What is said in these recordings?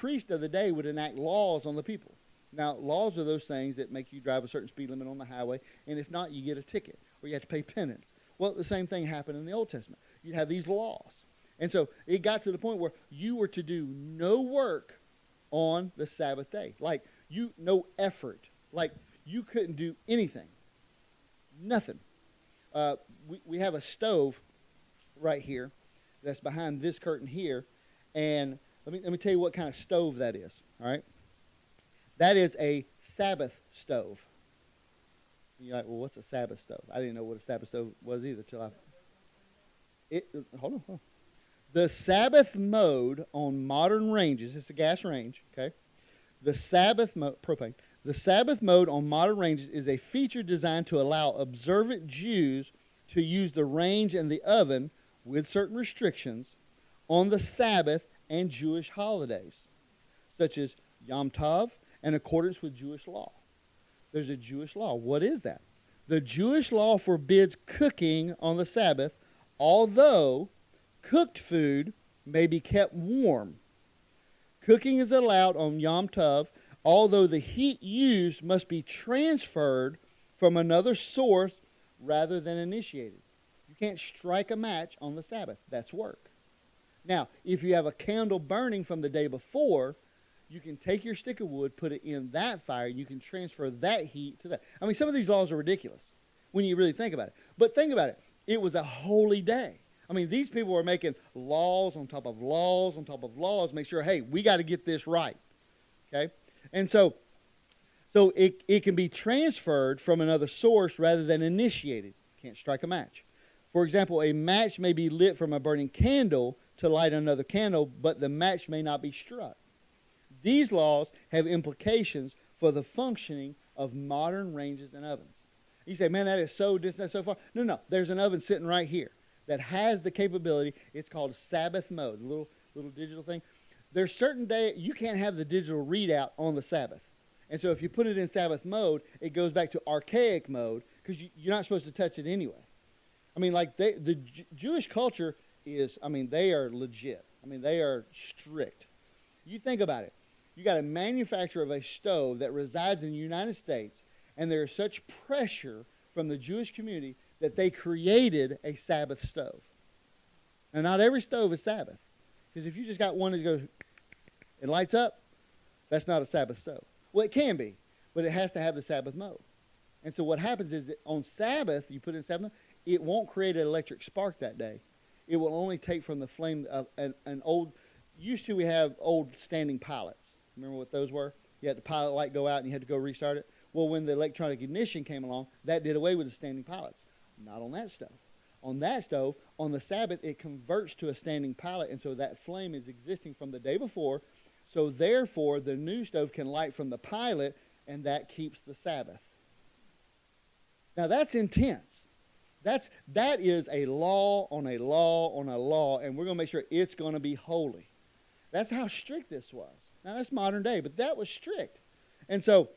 priest of the day would enact laws on the people. Now, laws are those things that make you drive a certain speed limit on the highway, and if not, you get a ticket, or you have to pay penance. Well, the same thing happened in the Old Testament. You'd have these laws. And so it got to the point where you were to do no work on the Sabbath day. Like, no effort. Like, you couldn't do anything. Nothing. We have a stove right here that's behind this curtain here. And let me tell you what kind of stove that is, all right? That is a Sabbath stove. You're like, well, what's a Sabbath stove? I didn't know what a Sabbath stove was either till hold on. The Sabbath mode on modern ranges, it's a gas range, okay? The Sabbath mode, propane. The Sabbath mode on modern ranges is a feature designed to allow observant Jews to use the range and the oven with certain restrictions on the Sabbath and Jewish holidays, such as Yom Tov, in accordance with Jewish law. There's a Jewish law. What is that? The Jewish law forbids cooking on the Sabbath, although cooked food may be kept warm. Cooking is allowed on Yom Tov, although the heat used must be transferred from another source rather than initiated. You can't strike a match on the Sabbath. That's work. Now, if you have a candle burning from the day before, you can take your stick of wood, put it in that fire, and you can transfer that heat to that. I mean, some of these laws are ridiculous when you really think about it. But think about it. It was a holy day. I mean, these people were making laws on top of laws on top of laws, make sure, hey, we got to get this right. Okay? And so it can be transferred from another source rather than initiated. Can't strike a match. For example, a match may be lit from a burning candle to light another candle, but the match may not be struck. These laws have implications for the functioning of modern ranges and ovens. You say, man, that is so distant, so far. No. There's an oven sitting right here that has the capability. It's called Sabbath mode, the little digital thing. There's certain days you can't have the digital readout on the Sabbath. And so if you put it in Sabbath mode, it goes back to archaic mode because you're not supposed to touch it anyway. I mean, like the Jewish culture is, I mean, they are legit. I mean, they are strict. You think about it. You got a manufacturer of a stove that resides in the United States, and there is such pressure from the Jewish community that they created a Sabbath stove. Now, not every stove is Sabbath. Because if you just got one that goes and lights up, that's not a Sabbath stove. Well, it can be, but it has to have the Sabbath mode. And so what happens is that on Sabbath, you put it in Sabbath mode, it won't create an electric spark that day. It will only take from the flame of an old, used to we have old standing pilots. Remember what those were? You had the pilot light go out and you had to go restart it. Well, when the electronic ignition came along, that did away with the standing pilots. Not on that stove. On that stove, on the Sabbath, it converts to a standing pilot, and so that flame is existing from the day before. So therefore, the new stove can light from the pilot, and that keeps the Sabbath. Now that's intense. That is a law on a law on a law, and we're going to make sure it's going to be holy. That's how strict this was. Now that's modern day, but that was strict. And so,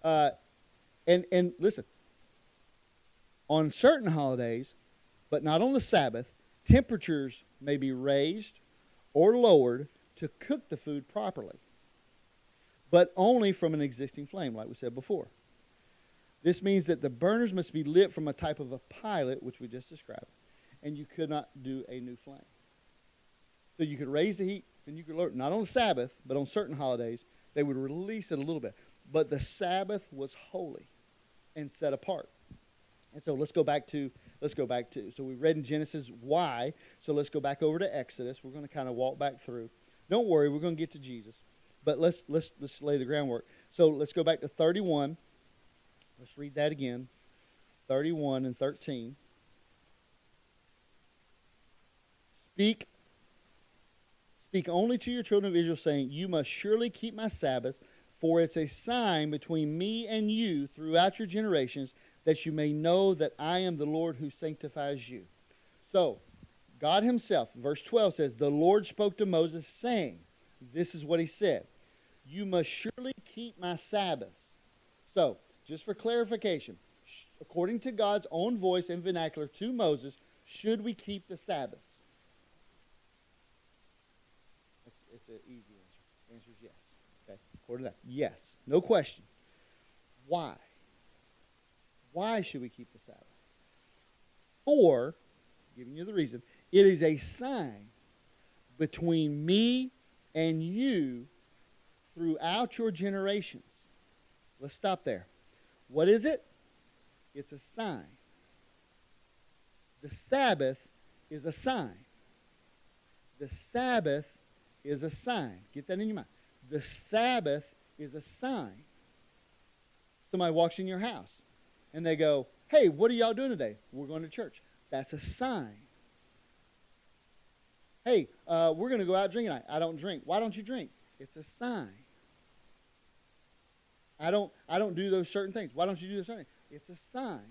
and listen, on certain holidays, but not on the Sabbath, temperatures may be raised or lowered to cook the food properly, but only from an existing flame, like we said before. This means that the burners must be lit from a type of a pilot, which we just described, and you could not do a new flame. So you could raise the heat, and you could lower it. Not on the Sabbath, but on certain holidays, they would release it a little bit. But the Sabbath was holy and set apart. And so let's go back to, so we read in Genesis why, so let's go back over to Exodus. We're going to kind of walk back through. Don't worry, we're going to get to Jesus. But let's lay the groundwork. So let's go back to 31. Let's read that again. 31 and 13. Speak only to your children of Israel, saying, you must surely keep my Sabbaths, for it's a sign between me and you throughout your generations, that you may know that I am the Lord who sanctifies you. So, God himself, verse 12 says, the Lord spoke to Moses, saying, this is what he said, you must surely keep my Sabbaths. So, just for clarification, according to God's own voice and vernacular to Moses, should we keep the Sabbaths? It's an easy answer. The answer is yes. Okay, according to that, yes. No question. Why? Why should we keep the Sabbath? For, giving you the reason, it is a sign between me and you throughout your generations. Let's stop there. What is it? It's a sign. The Sabbath is a sign. The Sabbath is a sign. Get that in your mind. The Sabbath is a sign. Somebody walks in your house and they go, hey, what are y'all doing today? We're going to church. That's a sign. Hey, we're going to go out drinking tonight. I don't drink. Why don't you drink? It's a sign. I don't do those certain things. Why don't you do those certain things? It's a sign.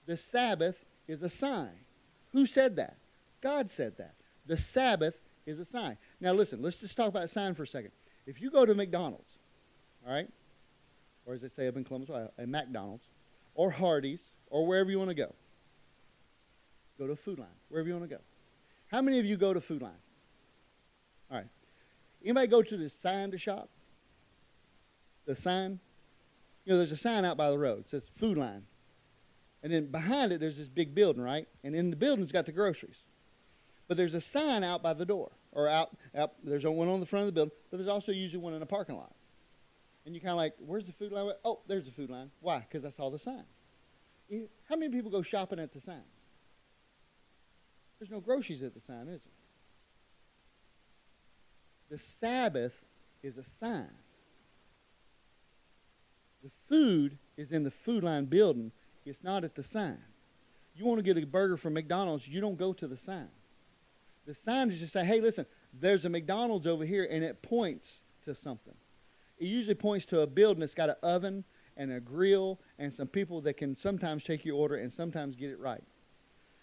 The Sabbath is a sign. Who said that? God said that. The Sabbath is a sign. Now listen, let's just talk about a sign for a second. If you go to McDonald's, all right, or as they say up in Columbus, a McDonald's, or Hardee's, or wherever you want to go to Food Line, wherever you want to go. How many of you go to Food Line? All right. Anybody go to the sign to shop? The sign? You know, there's a sign out by the road. It says Food Line. And then behind it, there's this big building, right? And in the building's got the groceries. But there's a sign out by the door. Or out. There's one on the front of the building. But there's also usually one in the parking lot. And you're kind of like, where's the Food Line? Oh, there's the Food Line. Why? Because I saw the sign. How many people go shopping at the sign? There's no groceries at the sign, is there? The Sabbath is a sign. The food is in the Food Line building. It's not at the sign. You want to get a burger from McDonald's, you don't go to the sign. The sign is just say, hey, listen, there's a McDonald's over here, and it points to something. It usually points to a building that's got an oven and a grill and some people that can sometimes take your order and sometimes get it right.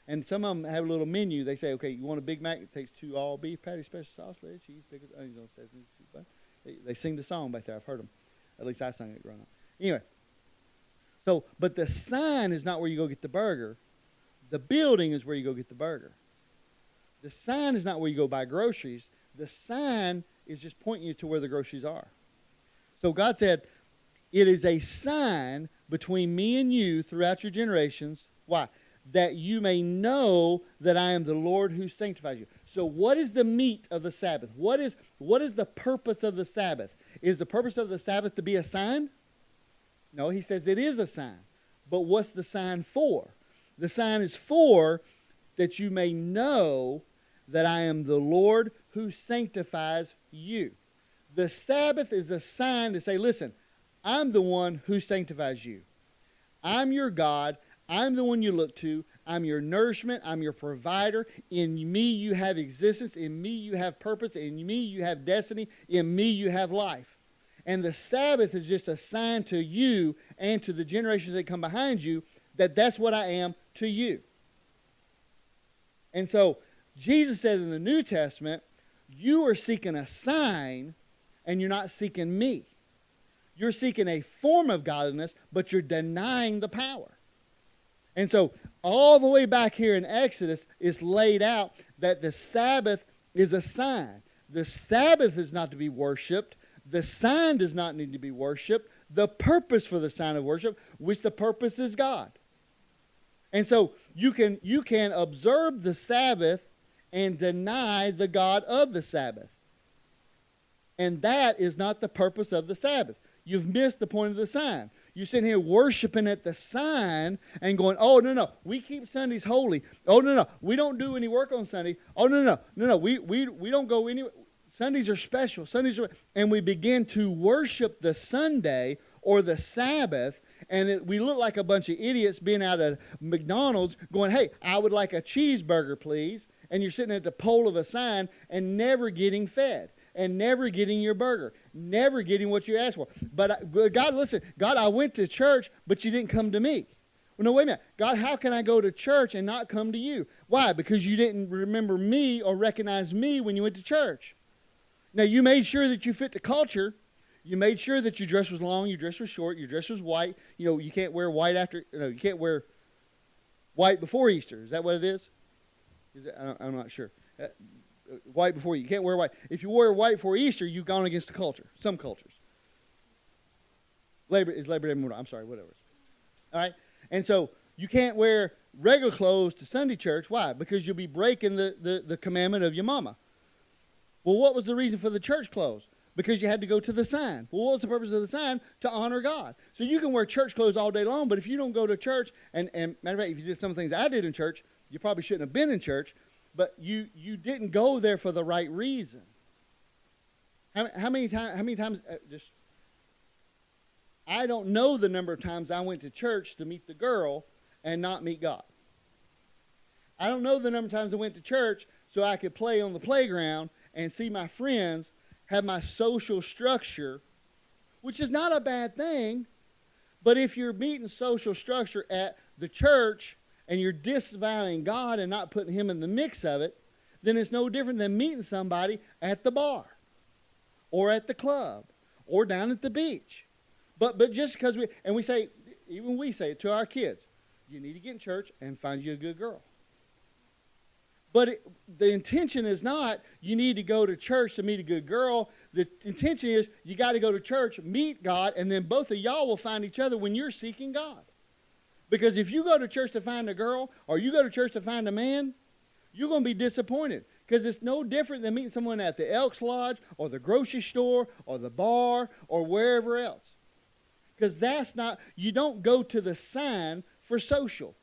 And some of them have a little menu. They say, okay, you want a Big Mac? It takes 2 all-beef patties, special sauce, lettuce, cheese, pickles, onions on sesame seed. They sing the song back there. I've heard them. At least I sang it growing up. Anyway, but the sign is not where you go get the burger. The building is where you go get the burger. The sign is not where you go buy groceries. The sign is just pointing you to where the groceries are. So God said, it is a sign between me and you throughout your generations. Why? That you may know that I am the Lord who sanctifies you. So what is the meat of the Sabbath? What is the purpose of the Sabbath? Is the purpose of the Sabbath to be a sign? No, he says it is a sign. But what's the sign for? The sign is for that you may know that I am the Lord who sanctifies you. The Sabbath is a sign to say, listen, I'm the one who sanctifies you. I'm your God. I'm the one you look to. I'm your nourishment. I'm your provider. In me you have existence. In me you have purpose. In me you have destiny. In me you have life. And the Sabbath is just a sign to you and to the generations that come behind you that that's what I am to you. And so Jesus said in the New Testament, you are seeking a sign and you're not seeking me. You're seeking a form of godliness, but you're denying the power. And so all the way back here in Exodus, it's laid out that the Sabbath is a sign. The Sabbath is not to be worshipped. The sign does not need to be worshipped. The purpose for the sign of worship, which the purpose is God. And so you can observe the Sabbath and deny the God of the Sabbath. And that is not the purpose of the Sabbath. You've missed the point of the sign. You're sitting here worshiping at the sign and going, oh, no, we keep Sundays holy. Oh, no, we don't do any work on Sunday. Oh, no, we don't go anywhere. Sundays are special. And we begin to worship the Sunday or the Sabbath, and we look like a bunch of idiots being out at McDonald's going, hey, I would like a cheeseburger, please. And you're sitting at the pole of a sign and never getting fed. And never getting your burger. Never getting what you asked for. But God, listen, God, I went to church, but you didn't come to me. Well, no, wait a minute. God, how can I go to church and not come to you? Why? Because you didn't remember me or recognize me when you went to church. Now, you made sure that you fit the culture. You made sure that your dress was long, your dress was short, your dress was white. You know, you can't wear white you can't wear white before Easter. Is that what it is? I'm not sure. white before you can't wear white. If you wear white for Easter, you've gone against the culture. Some cultures. Labor Day, I'm sorry, whatever. All right? And so you can't wear regular clothes to Sunday church. Why? Because you'll be breaking the commandment of your mama. Well, what was the reason for the church clothes? Because you had to go to the sign. Well, what was the purpose of the sign? To honor God. So you can wear church clothes all day long, but if you don't go to church, and matter of fact, if you did some things I did in church, you probably shouldn't have been in church, but you didn't go there for the right reason. How many times, I don't know the number of times I went to church to meet the girl and not meet God. I don't know the number of times I went to church so I could play on the playground and see my friends, have my social structure, which is not a bad thing, but if you're meeting social structure at the church and you're disavowing God and not putting him in the mix of it, then it's no different than meeting somebody at the bar or at the club or down at the beach. But just because we say it to our kids, you need to get in church and find you a good girl. But the intention is not you need to go to church to meet a good girl. The intention is you got to go to church, meet God, and then both of y'all will find each other when you're seeking God. Because if you go to church to find a girl or you go to church to find a man, you're going to be disappointed. Because it's no different than meeting someone at the Elks Lodge or the grocery store or the bar or wherever else. Because you don't go to the sign for social.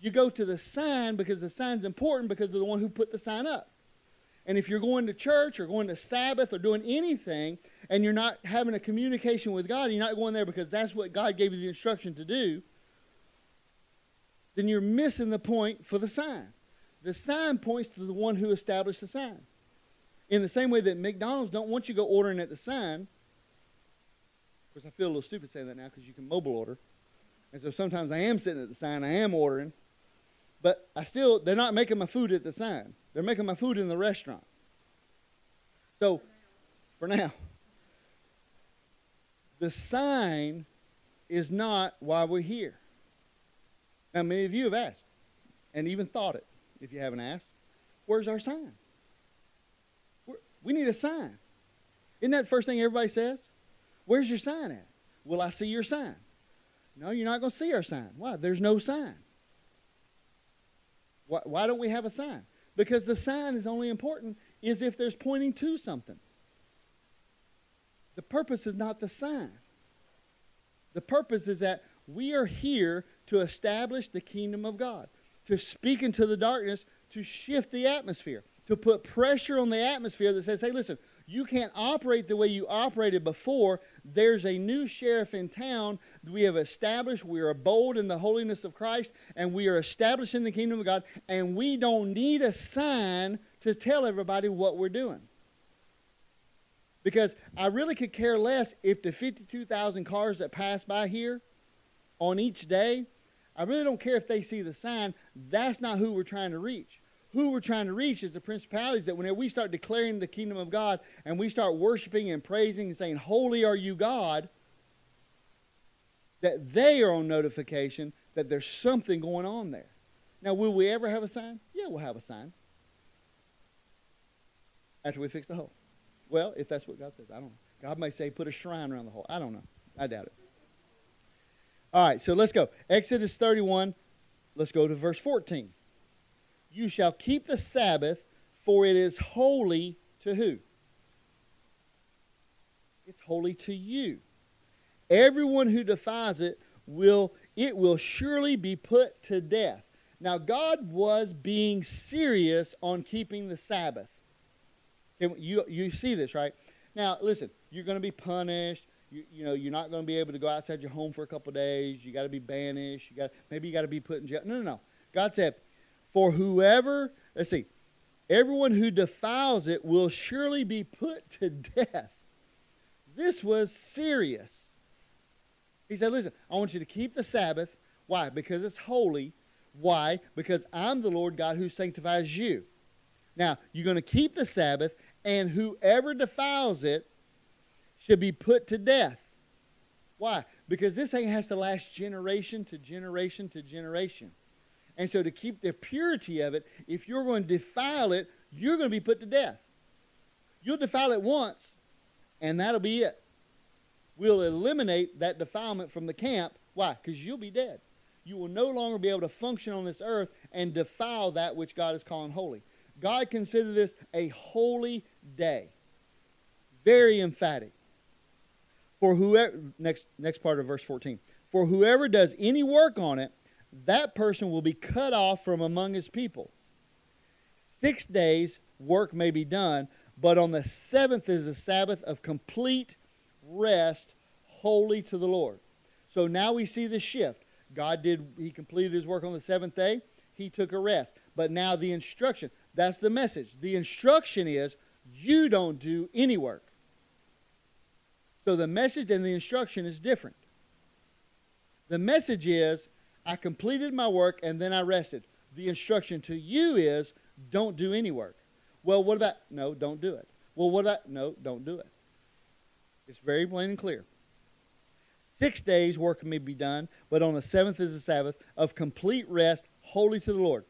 You go to the sign because the sign's important because they're the one who put the sign up. And if you're going to church or going to Sabbath or doing anything and you're not having a communication with God, you're not going there because that's what God gave you the instruction to do, then you're missing the point for the sign. The sign points to the one who established the sign. In the same way that McDonald's don't want you to go ordering at the sign. Of course, I feel a little stupid saying that now because you can mobile order. And so sometimes I am sitting at the sign, I am ordering. But they're not making my food at the sign. They're making my food in the restaurant. So, for now, the sign is not why we're here. Now, many of you have asked, and even thought it, if you haven't asked, where's our sign? We need a sign. Isn't that the first thing everybody says? Where's your sign at? Will I see your sign? No, you're not going to see our sign. Why? There's no sign. Why don't we have a sign? Because the sign is only important is if there's pointing to something. The purpose is not the sign. The purpose is that we are here to establish the kingdom of God, to speak into the darkness, to shift the atmosphere, to put pressure on the atmosphere that says, hey, listen, you can't operate the way you operated before. There's a new sheriff in town. We have established, we are bold in the holiness of Christ, and we are establishing the kingdom of God, and we don't need a sign to tell everybody what we're doing. Because I really could care less if the 52,000 cars that pass by here on each day, I really don't care if they see the sign. That's not who we're trying to reach. Who we're trying to reach is the principalities that whenever we start declaring the kingdom of God and we start worshiping and praising and saying, holy are you, God, that they are on notification that there's something going on there. Now, will we ever have a sign? Yeah, we'll have a sign. After we fix the hole. Well, if that's what God says, I don't know. God may say put a shrine around the hole. I don't know. I doubt it. All right, so let's go. Exodus 31, let's go to verse 14. You shall keep the Sabbath, for it is holy to who? It's holy to you. Everyone who defies it will surely be put to death. Now, God was being serious on keeping the Sabbath. You see this, right? Now, listen, you're going to be punished. You're not going to be able to go outside your home for a couple of days. You got to be banished. Maybe you got to be put in jail. No. God said, for whoever, everyone who defiles it will surely be put to death. This was serious. He said, listen, I want you to keep the Sabbath. Why? Because it's holy. Why? Because I'm the Lord God who sanctifies you. Now, you're going to keep the Sabbath, and whoever defiles it should be put to death. Why? Because this thing has to last generation to generation to generation. And so to keep the purity of it, if you're going to defile it, you're going to be put to death. You'll defile it once, and that'll be it. We'll eliminate that defilement from the camp. Why? Because you'll be dead. You will no longer be able to function on this earth and defile that which God is calling holy. God considered this a holy day. Very emphatic. For whoever, next part of verse 14. For whoever does any work on it, that person will be cut off from among his people. 6 days work may be done, but on the seventh is a Sabbath of complete rest, holy to the Lord. So now we see the shift. He completed his work on the seventh day. He took a rest. But now the instruction, that's the message. The instruction is, you don't do any work. So the message and the instruction is different. The message is, I completed my work and then I rested. The instruction to you is, don't do any work. Well, what about, no, don't do it. Well, what about, no, don't do it. It's very plain and clear. 6 days work may be done, but on the seventh is the Sabbath of complete rest, holy to the Lord.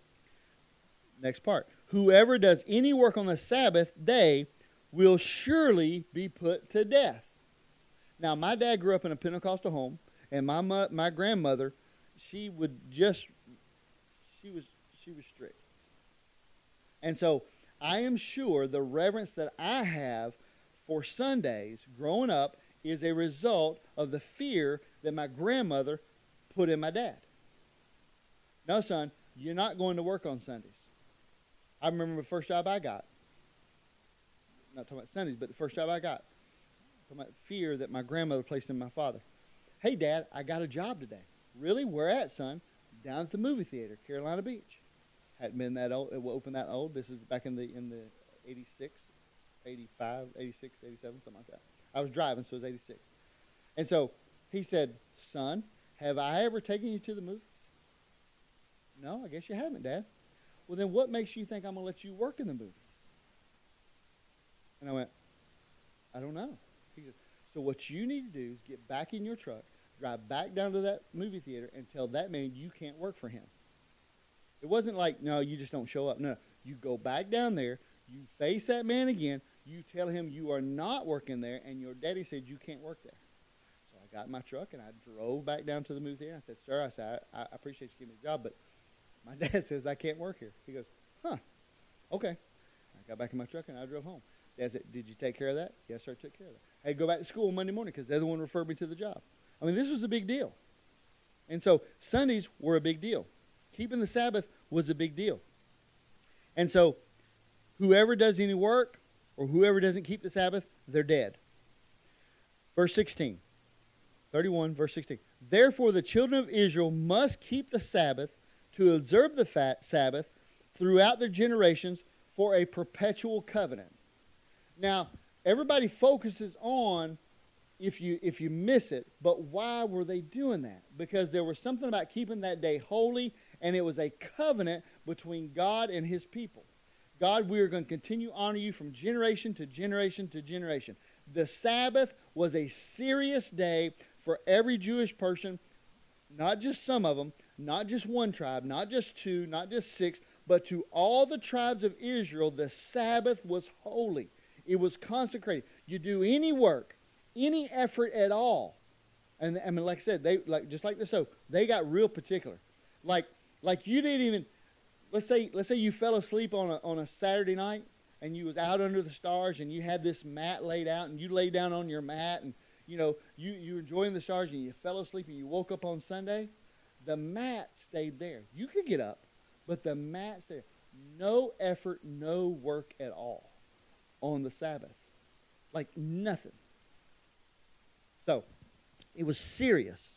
Next part. Whoever does any work on the Sabbath day will surely be put to death. Now, my dad grew up in a Pentecostal home, and my grandmother, she was strict. And so I am sure the reverence that I have for Sundays growing up is a result of the fear that my grandmother put in my dad. No, son, you're not going to work on Sundays. I remember the first job I got. I'm not talking about Sundays, but the first job I got. I'm talking about fear that my grandmother placed in my father. Hey, Dad, I got a job today. Really? Where at, son? Down at the movie theater, Carolina Beach. Hadn't been that old. It opened that old. This is back in the 86, 85, 86, 87, something like that. I was driving, so it was 86. And so he said, son, have I ever taken you to the movies? No, I guess you haven't, Dad. Well, then what makes you think I'm going to let you work in the movies? And I went, I don't know. He goes, so what you need to do is get back in your truck, drive back down to that movie theater, and tell that man you can't work for him. It wasn't like, no, you just don't show up. No, you go back down there, you face that man again, you tell him you are not working there, and your daddy said you can't work there. So I got in my truck, and I drove back down to the movie theater. I said, sir, I appreciate you giving me a job, but my dad says I can't work here. He goes, huh, okay. I got back in my truck, and I drove home. Dad said, did you take care of that? Yes, sir, I took care of that. I had to go back to school Monday morning because the other one referred me to the job. I mean, this was a big deal. And so Sundays were a big deal. Keeping the Sabbath was a big deal. And so whoever does any work or whoever doesn't keep the Sabbath, they're dead. Verse 16, 31, verse 16. Therefore the children of Israel must keep the Sabbath to observe the Sabbath throughout their generations for a perpetual covenant. Now, everybody focuses on if you miss it, but why were they doing that? Because there was something about keeping that day holy, and it was a covenant between God and his people. God, we are going to continue to honor you from generation to generation to generation. The Sabbath was a serious day for every Jewish person, not just some of them, not just one tribe, not just two, not just six, but to all the tribes of Israel, the Sabbath was holy. It was consecrated. You do any work, any effort at all. And I mean, like I said, just like the soap, they got real particular. Like you didn't even, let's say you fell asleep on a Saturday night and you was out under the stars and you had this mat laid out and you lay down on your mat and you enjoying the stars and you fell asleep and you woke up on Sunday. The mat stayed there. You could get up, but the mat stayed there. No effort, no work at all on the Sabbath. Like nothing. So, it was serious.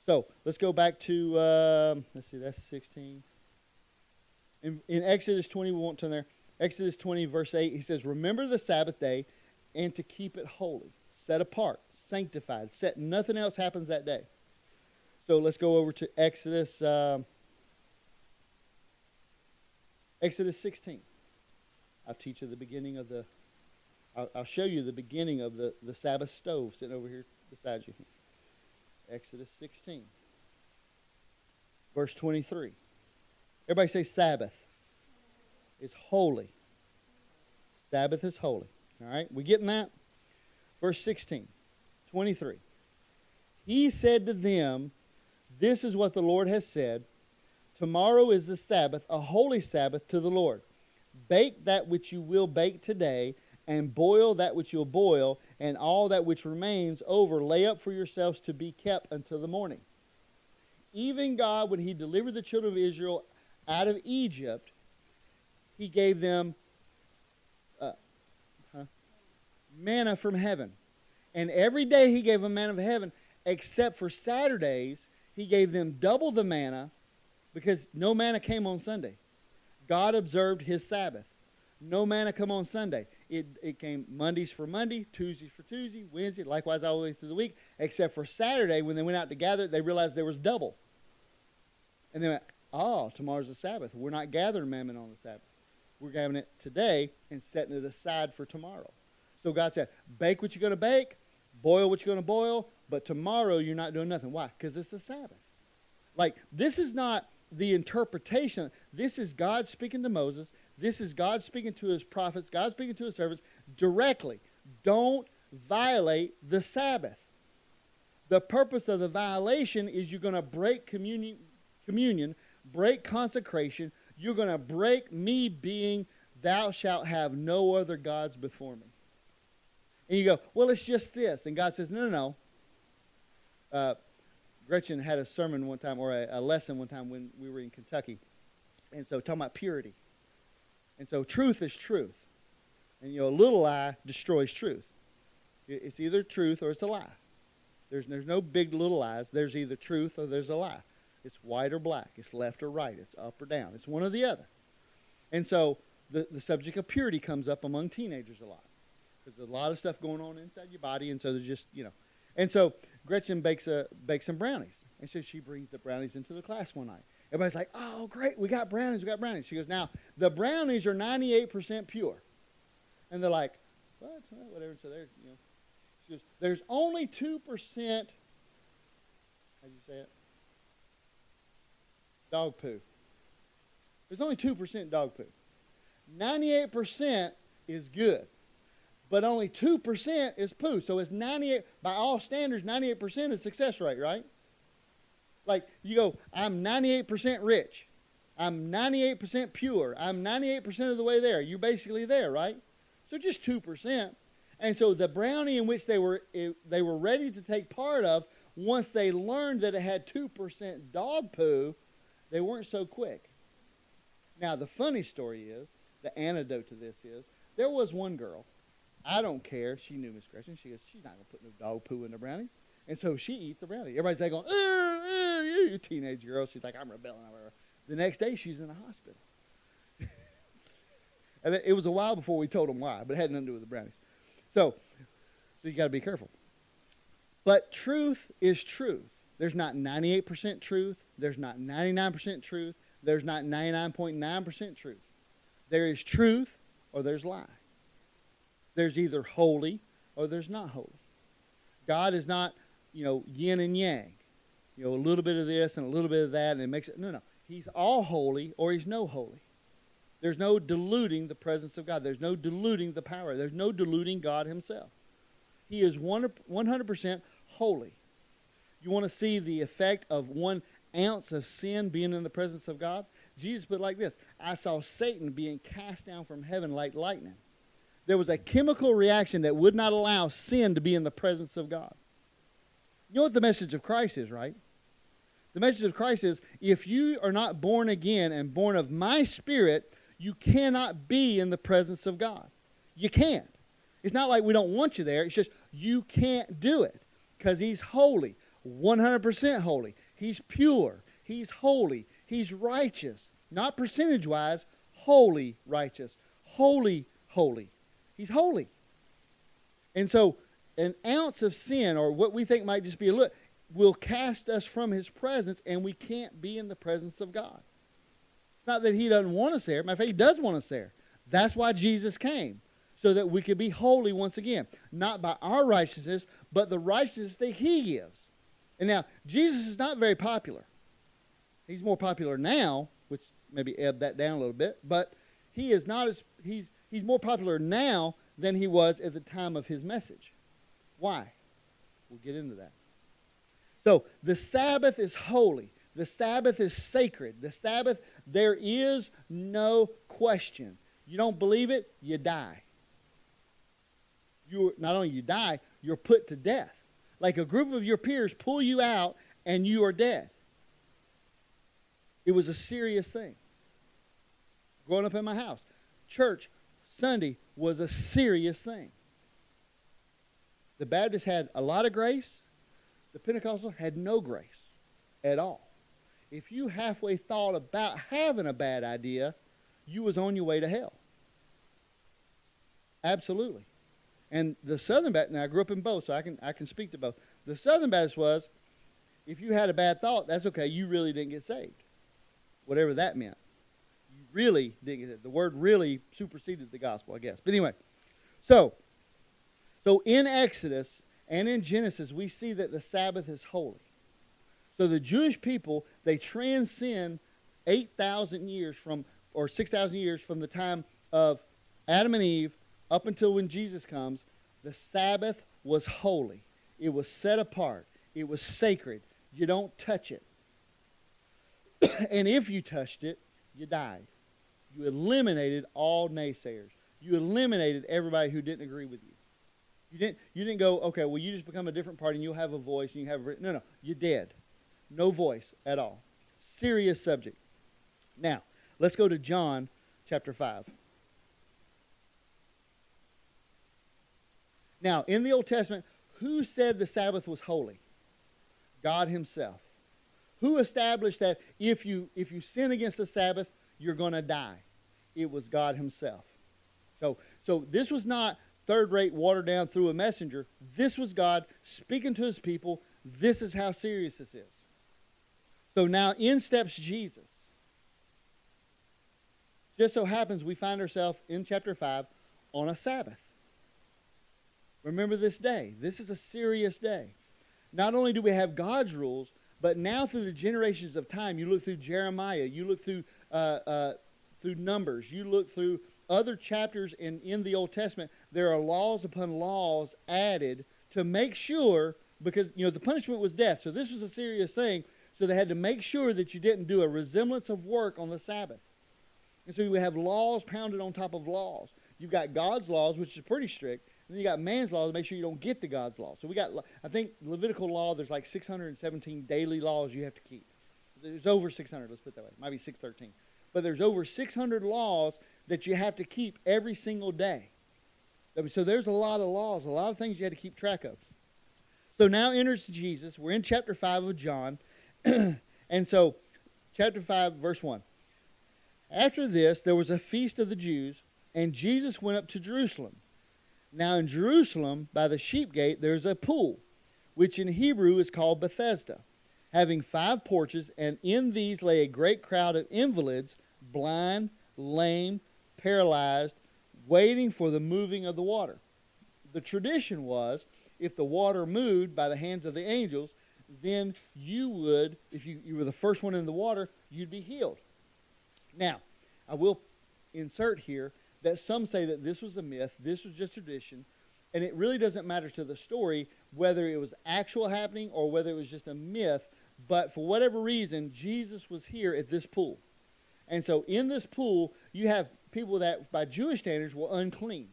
So, let's go back to, let's see, that's 16. In Exodus 20, we won't turn there. Exodus 20, verse 8, he says, remember the Sabbath day and to keep it holy, set apart, sanctified, set. Nothing else happens that day. So, let's go over to Exodus 16. I'll teach you the beginning of I'll show you the beginning of the Sabbath stove sitting over here beside you. Exodus 16. Verse 23. Everybody say Sabbath. It's holy. Sabbath is holy. All right, we getting that? Verse 16, 23. He said to them, this is what the Lord has said. Tomorrow is the Sabbath, a holy Sabbath to the Lord. Bake that which you will bake today, and boil that which you'll boil, and all that which remains over lay up for yourselves to be kept until the morning. Even God, when he delivered the children of Israel out of Egypt, he gave them manna from heaven. And every day he gave them manna from heaven, except for Saturdays, he gave them double the manna, because no manna came on Sunday. God observed his Sabbath. No manna come on Sunday. It came Mondays for Monday, Tuesdays for Tuesday, Wednesday, likewise all the way through the week, except for Saturday when they went out to gather, they realized there was double. And they went, oh, tomorrow's the Sabbath. We're not gathering mammon on the Sabbath. We're gathering it today and setting it aside for tomorrow. So God said, bake what you're going to bake, boil what you're going to boil, but tomorrow you're not doing nothing. Why? Because it's the Sabbath. Like, this is not the interpretation. This is God speaking to Moses. This is God speaking to his prophets. God speaking to his servants directly. Don't violate the Sabbath. The purpose of the violation is you're going to break communion, break consecration. You're going to break me being, thou shalt have no other gods before me. And you go, well, it's just this. And God says, no. Gretchen had a sermon one time, or a lesson one time when we were in Kentucky. And so talking about purity. And so truth is truth. And, a little lie destroys truth. It's either truth or it's a lie. There's no big little lies. There's either truth or there's a lie. It's white or black. It's left or right. It's up or down. It's one or the other. And so the subject of purity comes up among teenagers a lot. Because there's a lot of stuff going on inside your body, and so there's just, And so Gretchen bakes some brownies. And so she brings the brownies into the class one night. Everybody's like, oh, great, we got brownies. She goes, now, the brownies are 98% pure. And they're like, what? Well, whatever. So they're, She goes, there's only 2%, how'd you say it? Dog poo. There's only 2% dog poo. 98% is good. But only 2% is poo. So it's 98, by all standards, 98% is success rate, right? Like, you go, I'm 98% rich. I'm 98% pure. I'm 98% of the way there. You're basically there, right? So just 2%. And so the brownie in which they were ready to take part of, once they learned that it had 2% dog poo, they weren't so quick. Now, the funny story is, the antidote to this is, there was one girl. I don't care. She knew Miss Gretchen. She goes, she's not going to put no dog poo in the brownies. And so she eats the brownie. Everybody's like going, you teenage girl. She's like, I'm rebelling. The next day, she's in the hospital. And it was a while before we told them why, but it had nothing to do with the brownies. So you got to be careful. But truth is truth. There's not 98% truth. There's not 99% truth. There's not 99.9% truth. There is truth or there's lie. There's either holy or there's not holy. God is not, yin and yang. A little bit of this and a little bit of that, and it makes it, no. He's all holy or he's no holy. There's no diluting the presence of God. There's no diluting the power. There's no diluting God himself. He is 100% holy. You want to see the effect of 1 ounce of sin being in the presence of God? Jesus put it like this: I saw Satan being cast down from heaven like lightning. There was a chemical reaction that would not allow sin to be in the presence of God. You know what the message of Christ is, right? The message of Christ is, if you are not born again and born of my Spirit, you cannot be in the presence of God. You can't. It's not like we don't want you there. It's just you can't do it because he's holy, 100% holy. He's pure. He's holy. He's righteous. Not percentage-wise, holy, righteous. Holy, holy. He's holy. And so an ounce of sin, or what we think might just be a little, will cast us from his presence, and we can't be in the presence of God. It's not that he doesn't want us there. Matter of fact, he does want us there. That's why Jesus came, so that we could be holy once again. Not by our righteousness, but the righteousness that he gives. And now, Jesus is not very popular. He's more popular now, which maybe ebbed that down a little bit, but he is not as, He's more popular now than he was at the time of his message. Why? We'll get into that. So the Sabbath is holy. The Sabbath is sacred. The Sabbath, there is no question. You don't believe it, you die. Not only you die, you're put to death. Like a group of your peers pull you out and you are dead. It was a serious thing. Growing up in my house, church, Sunday was a serious thing. The Baptists had a lot of grace. The Pentecostal had no grace at all. If you halfway thought about having a bad idea, you was on your way to hell. Absolutely. And the Southern Baptist, now I grew up in both, so I can speak to both. The Southern Baptist was, if you had a bad thought, that's okay. You really didn't get saved. Whatever that meant. You really didn't get saved. The word really superseded the gospel, I guess. But anyway, so in Exodus and in Genesis, we see that the Sabbath is holy. So the Jewish people, they transcend 8,000 years from, or 6,000 years from the time of Adam and Eve up until when Jesus comes. The Sabbath was holy. It was set apart. It was sacred. You don't touch it. And if you touched it, you died. You eliminated all naysayers. You eliminated everybody who didn't agree with you. You didn't go, okay, well, you just become a different party and you'll have a voice and you have a... No, you're dead. No voice at all. Serious subject. Now, let's go to John chapter 5. Now, in the Old Testament, who said the Sabbath was holy? God himself. Who established that if you sin against the Sabbath, you're going to die? It was God himself. So this was not third-rate, watered down through a messenger. This was God speaking to his people. This is how serious this is. So now in steps Jesus. Just so happens we find ourselves in chapter 5 on a Sabbath. Remember this day. This is a serious day. Not only do we have God's rules, but now through the generations of time, you look through Jeremiah, you look through Numbers, you look through other chapters in the Old Testament, there are laws upon laws added to make sure, because the punishment was death, so this was a serious thing, so they had to make sure that you didn't do a resemblance of work on the Sabbath. And so we have laws pounded on top of laws. You've got God's laws, which is pretty strict, and then you got man's laws to make sure you don't get to God's law. So we got, I think, Levitical law, there's like 617 daily laws you have to keep. There's over 600, let's put it that way. It might be 613. But there's over 600 laws that you have to keep every single day. So there's a lot of laws, a lot of things you had to keep track of. So now enters Jesus. We're in chapter 5 of John. And so, chapter 5, verse 1. After this, there was a feast of the Jews, and Jesus went up to Jerusalem. Now in Jerusalem, by the sheep gate, there's a pool, which in Hebrew is called Bethesda, having 5 porches, and in these lay a great crowd of invalids, blind, lame, paralyzed, waiting for the moving of the water. The tradition was, if the water moved by the hands of the angels, then you would, if you were the first one in the water, you'd be healed. Now, I will insert here that some say that this was a myth, this was just tradition, and it really doesn't matter to the story whether it was actual happening or whether it was just a myth, but for whatever reason, Jesus was here at this pool. And so in this pool, you have people that, by Jewish standards, were unclean.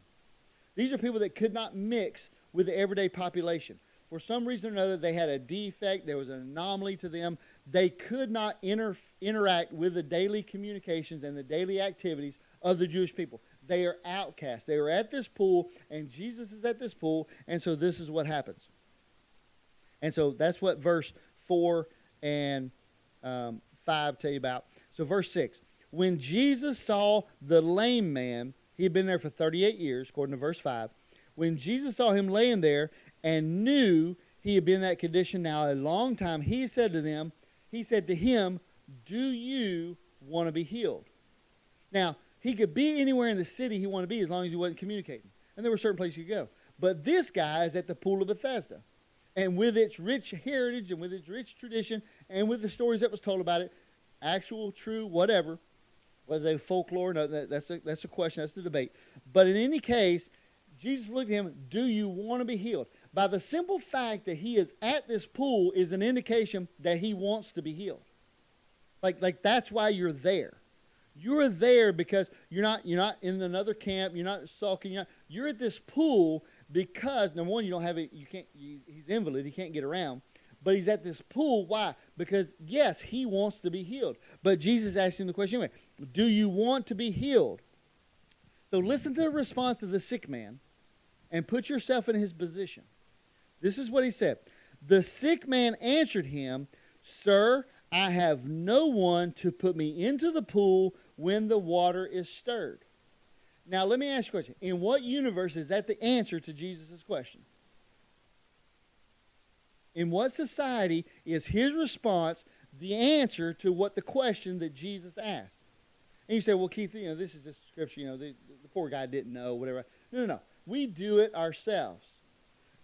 These are people that could not mix with the everyday population. For some reason or another, they had a defect. There was an anomaly to them. They could not interact with the daily communications and the daily activities of the Jewish people. They are outcasts. They are at this pool, and Jesus is at this pool, and so this is what happens. And so that's what verse 4 and 5 tell you about. So verse 6. When Jesus saw the lame man, he had been there for 38 years, according to verse 5. When Jesus saw him laying there and knew he had been in that condition now a long time, he said to him, do you want to be healed? Now, he could be anywhere in the city he wanted to be as long as he wasn't communicating. And there were certain places you could go. But this guy is at the pool of Bethesda. And with its rich heritage and with its rich tradition and with the stories that was told about it, actual, true, whatever Whether they folklore, no, that's a question, that's the debate. But in any case, Jesus looked at him, do you want to be healed? By the simple fact that he is at this pool is an indication that he wants to be healed. Like that's why you're there. You're there because you're not in another camp, you're not sulking, you're at this pool because, number one, you don't have it, he's invalid, he can't get around. But he's at this pool. Why? Because, yes, he wants to be healed. But Jesus asked him the question anyway, do you want to be healed? So listen to the response of the sick man and put yourself in his position. This is what he said. The sick man answered him, Sir, I have no one to put me into the pool when the water is stirred. Now, let me ask you a question. In what universe is that the answer to Jesus' question? In what society is his response the answer to what the question that Jesus asked? And you say, well, Keith, this is just scripture, the poor guy didn't know, whatever. No. We do it ourselves.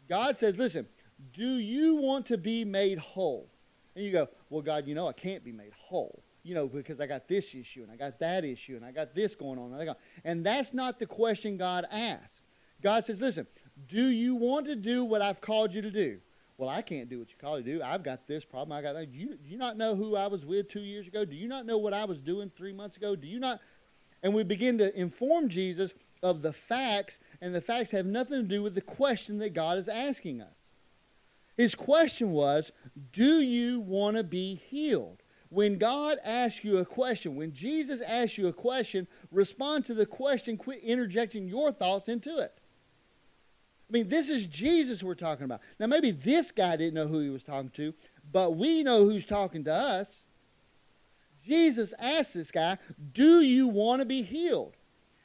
God says, listen, do you want to be made whole? And you go, well, God, I can't be made whole, because I got this issue, and I got that issue, and I got this going on. And that's not the question God asked. God says, listen, do you want to do what I've called you to do? Well, I can't do what you call it to do. I've got this problem. I got that. Do you not know who I was with 2 years ago? Do you not know what I was doing 3 months ago? Do you not? And we begin to inform Jesus of the facts, and the facts have nothing to do with the question that God is asking us. His question was, do you want to be healed? When God asks you a question, when Jesus asks you a question, respond to the question, quit interjecting your thoughts into it. I mean, this is Jesus we're talking about. Now, maybe this guy didn't know who he was talking to, but we know who's talking to us. Jesus asked this guy, do you want to be healed?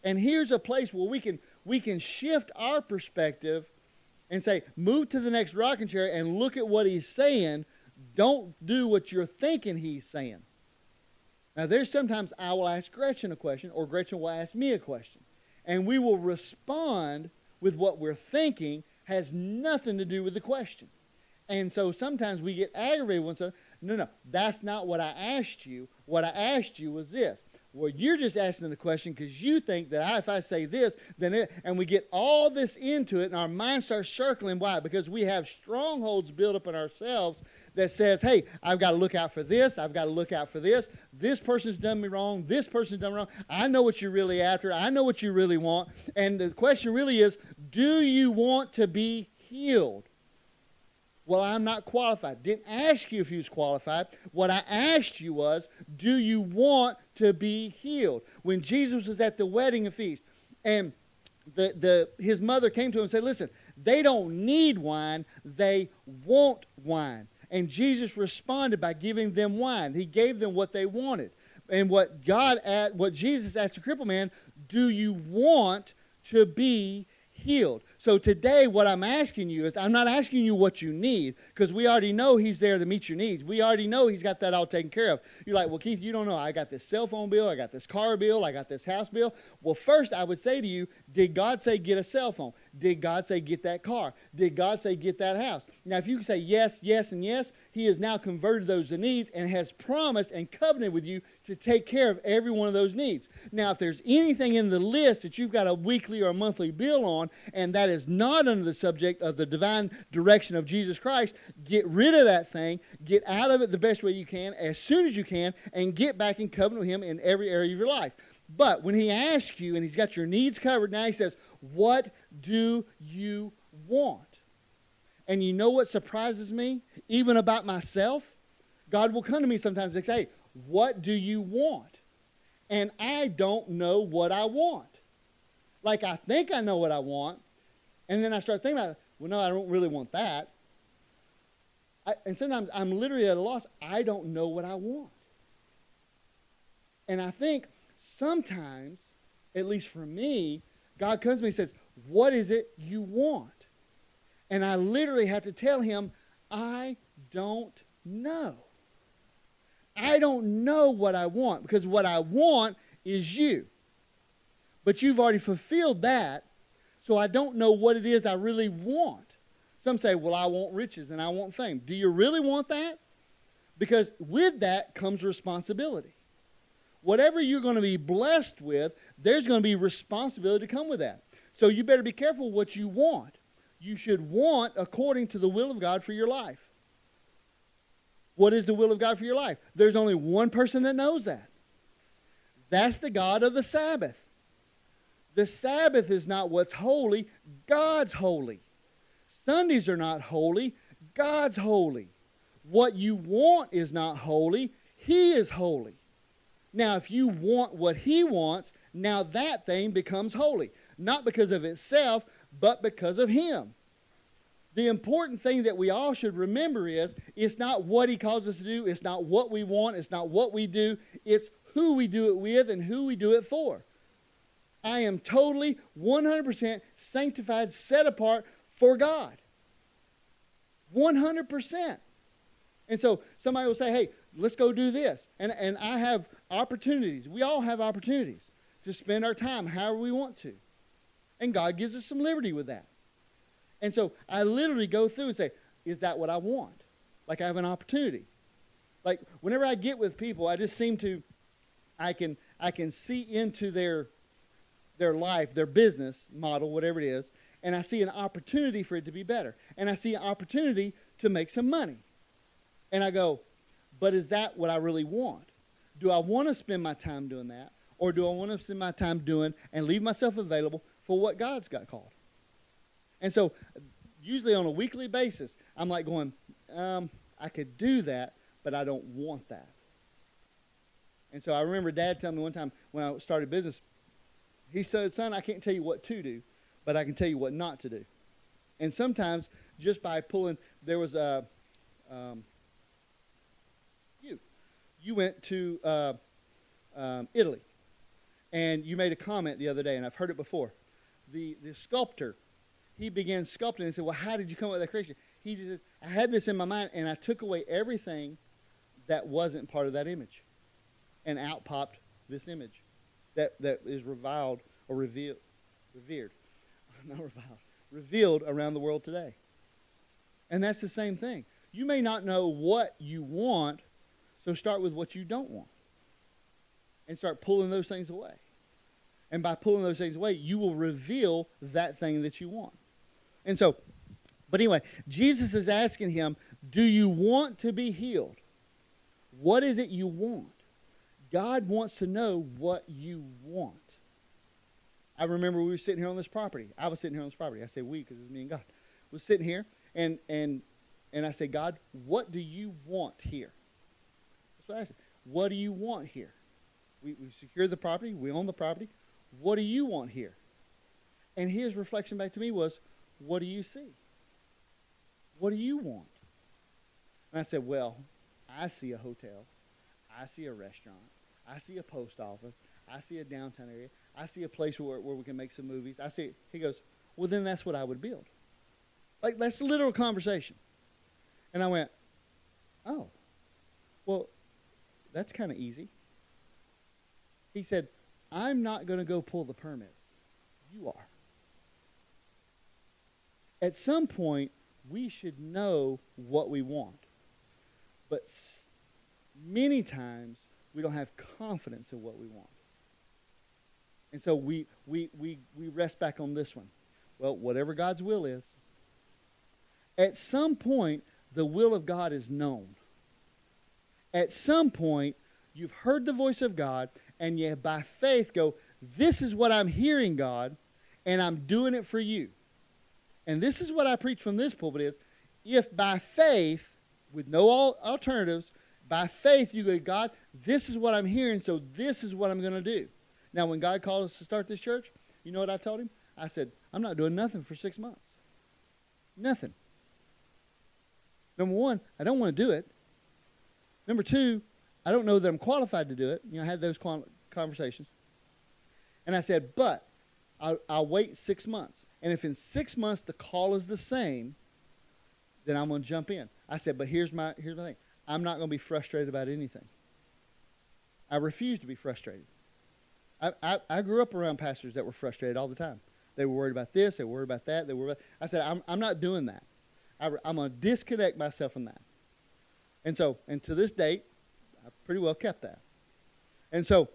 And here's a place where we can shift our perspective and say, move to the next rocking chair and look at what he's saying. Don't do what you're thinking he's saying. Now, there's sometimes I will ask Gretchen a question, or Gretchen will ask me a question. And we will respond with what we're thinking has nothing to do with the question. And so sometimes we get aggravated when someone, no, that's not what I asked you. What I asked you was this. Well, you're just asking the question because you think that if I say this, and we get all this into it, and our mind starts circling. Why? Because we have strongholds built up in ourselves that says, hey, I've got to look out for this. I've got to look out for this. This person's done me wrong. This person's done me wrong. I know what you're really after. I know what you really want. And the question really is, do you want to be healed? Well, I'm not qualified. Didn't ask you if he was qualified. What I asked you was, do you want to be healed? When Jesus was at the wedding feast, and his mother came to him and said, listen, they don't need wine, they want wine. And Jesus responded by giving them wine. He gave them what they wanted. And what Jesus asked the crippled man, do you want to be healed? So today what I'm asking you is, I'm not asking you what you need, because we already know he's there to meet your needs. We already know he's got that all taken care of. You're like, well, Keith, you don't know. I got this cell phone bill. I got this car bill. I got this house bill. Well, first I would say to you, did God say get a cell phone? Did God say get that car? Did God say get that house? Now, if you say yes, yes, and yes, he has now converted those to needs and has promised and covenanted with you to take care of every one of those needs. Now, if there's anything in the list that you've got a weekly or a monthly bill on, and that is not under the subject of the divine direction of Jesus Christ, get rid of that thing, get out of it the best way you can, as soon as you can, and get back in covenant with him in every area of your life. But when he asks you, and he's got your needs covered, now he says, what do you want? And you know what surprises me, even about myself? God will come to me sometimes and say, hey, what do you want? And I don't know what I want. Like, I think I know what I want, and then I start thinking about, well, no, I don't really want that. And sometimes I'm literally at a loss. I don't know what I want. And I think sometimes, at least for me, God comes to me and says, what is it you want? And I literally have to tell him, I don't know. I don't know what I want, because what I want is you. But you've already fulfilled that, so I don't know what it is I really want. Some say, well, I want riches and I want fame. Do you really want that? Because with that comes responsibility. Whatever you're going to be blessed with, there's going to be responsibility to come with that. So you better be careful what you want. You should want according to the will of God for your life. What is the will of God for your life? There's only one person that knows that. That's the God of the Sabbath. The Sabbath is not what's holy. God's holy. Sundays are not holy. God's holy. What you want is not holy. He is holy. Now, if you want what He wants, now that thing becomes holy. Not because of itself, but because of Him. The important thing that we all should remember is, it's not what He calls us to do. It's not what we want. It's not what we do. It's who we do it with and who we do it for. I am totally, 100% sanctified, set apart for God. 100%. And so somebody will say, hey, let's go do this. And I have opportunities. We all have opportunities to spend our time however we want to. And God gives us some liberty with that. And so I literally go through and say, is that what I want? Like I have an opportunity. Like whenever I get with people, I just seem to, I can see into their life, their business model, whatever it is, and I see an opportunity for it to be better. And I see an opportunity to make some money. And I go, but is that what I really want? Do I want to spend my time doing that? Or do I want to spend my time doing and leave myself available for what God's got called? And so usually on a weekly basis, I'm like going, I could do that, but I don't want that. And so I remember Dad telling me one time when I started business, he said, son, I can't tell you what to do, but I can tell you what not to do. And sometimes just by pulling, there was a, you went to Italy, and you made a comment the other day, and I've heard it before. The sculptor, he began sculpting and said, well, how did you come up with that creation? He just said, I had this in my mind, and I took away everything that wasn't part of that image. And out popped this image that is reviled or revered. Not reviled. Revealed around the world today. And that's the same thing. You may not know what you want, so start with what you don't want. And start pulling those things away. And by pulling those things away, you will reveal that thing that you want. And so, but anyway, Jesus is asking him, do you want to be healed? What is it you want? God wants to know what you want. I remember we were sitting here on this property. I was sitting here on this property. I say we because it's me and God. We're sitting here, and I say, God, what do you want here? That's what I said. What do you want here? We secured the property. We own the property. What do you want here? And his reflection back to me was, what do you see? What do you want? And I said, well, I see a hotel. I see a restaurant. I see a post office. I see a downtown area. I see a place where we can make some movies. I see. He goes, well, then that's what I would build. Like, that's a literal conversation. And I went, oh, well, that's kind of easy. He said, I'm not going to go pull the permits. You are. At some point, we should know what we want. But many times, we don't have confidence in what we want. And so we rest back on this one. Well, whatever God's will is. At some point, the will of God is known. At some point, you've heard the voice of God, and you by faith go, this is what I'm hearing, God, and I'm doing it for you. And this is what I preach from this pulpit is, if by faith, with no alternatives, by faith you go, God, this is what I'm hearing, so this is what I'm going to do. Now, when God called us to start this church, you know what I told him? I said, I'm not doing nothing for 6 months. Nothing. Number one, I don't want to do it. Number two, I don't know that I'm qualified to do it. You know, I had those conversations. And I said, but I'll wait 6 months. And if in 6 months the call is the same, then I'm going to jump in. I said, but here's my thing. I'm not going to be frustrated about anything. I refuse to be frustrated. I grew up around pastors that were frustrated all the time. They were worried about this. They were worried about that. I said, I'm not doing that. I'm going to disconnect myself from that. And so, and to this date, I've pretty well kept that. And so,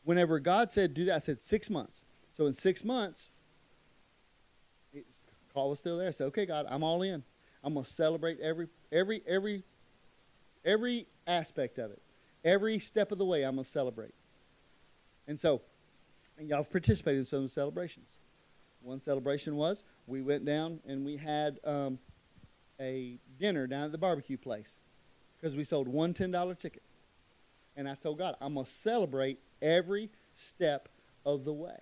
whenever God said do that, I said 6 months. So in 6 months, call was still there. I said, okay, God, I'm all in. I'm going to celebrate every aspect of it. Every step of the way, I'm going to celebrate. And so, and y'all have participated in some of the celebrations. One celebration was we went down and we had a dinner down at the barbecue place because we sold one $10 ticket. And I told God, I'm going to celebrate every step of the way.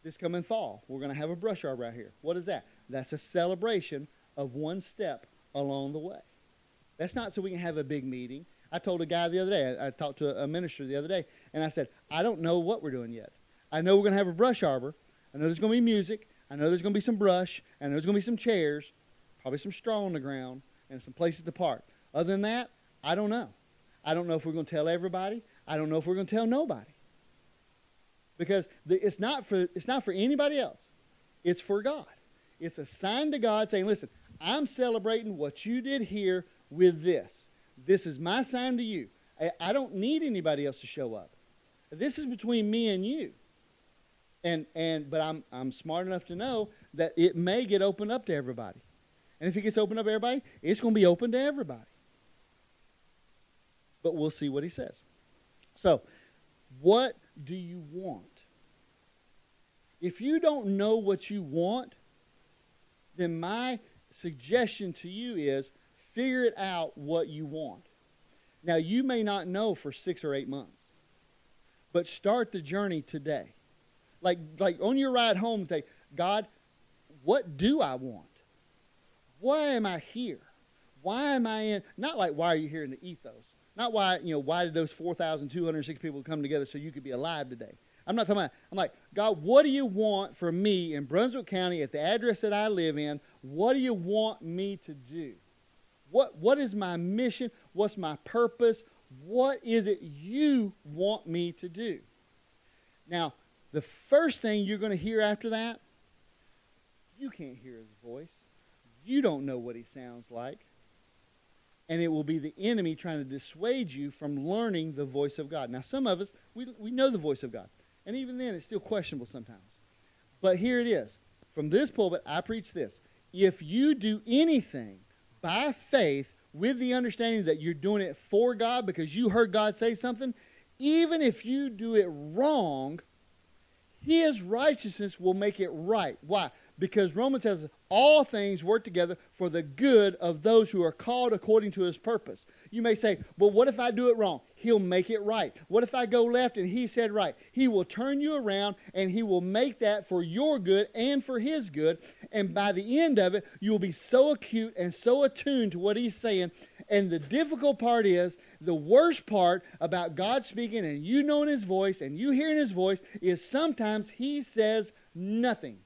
This coming fall, we're going to have a brush arbor out here. What is that? That's a celebration of one step along the way. That's not so we can have a big meeting. I told a guy the other day, I talked to a minister the other day, and I said, I don't know what we're doing yet. I know we're going to have a brush arbor. I know there's going to be music. I know there's going to be some brush. I know there's going to be some chairs, probably some straw on the ground, and some places to park. Other than that, I don't know. I don't know if we're going to tell everybody. I don't know if we're going to tell nobody. Because it's not for anybody else. It's for God. It's a sign to God saying, listen, I'm celebrating what you did here with this. This is my sign to you. I don't need anybody else to show up. This is between me and you. But I'm smart enough to know that it may get opened up to everybody. And if it gets opened up to everybody, it's going to be open to everybody. But we'll see what he says. So, what do you want? If you don't know what you want, then my suggestion to you is figure it out what you want. Now, you may not know for 6 or 8 months, but start the journey today. Like on your ride home, say, God, what do I want? Why am I here? Why am I in? Not like why are you here in the ethos? Not why did those 4,206 people come together so you could be alive today? I'm not talking about, I'm like, God, what do you want for me in Brunswick County at the address that I live in? What do you want me to do? What is my mission? What's my purpose? What is it you want me to do? Now, the first thing you're going to hear after that, you can't hear his voice. You don't know what he sounds like. And it will be the enemy trying to dissuade you from learning the voice of God. Now, some of us, we know the voice of God. And even then, it's still questionable sometimes. But here it is. From this pulpit, I preach this. If you do anything by faith with the understanding that you're doing it for God because you heard God say something, even if you do it wrong, his righteousness will make it right. Why? Because Romans says all things work together for the good of those who are called according to his purpose. You may say, well, what if I do it wrong? He'll make it right. What if I go left and he said right? He will turn you around and he will make that for your good and for his good. And by the end of it, you will be so acute and so attuned to what he's saying. And the difficult part is, the worst part about God speaking and you knowing his voice and you hearing his voice is sometimes he says nothing.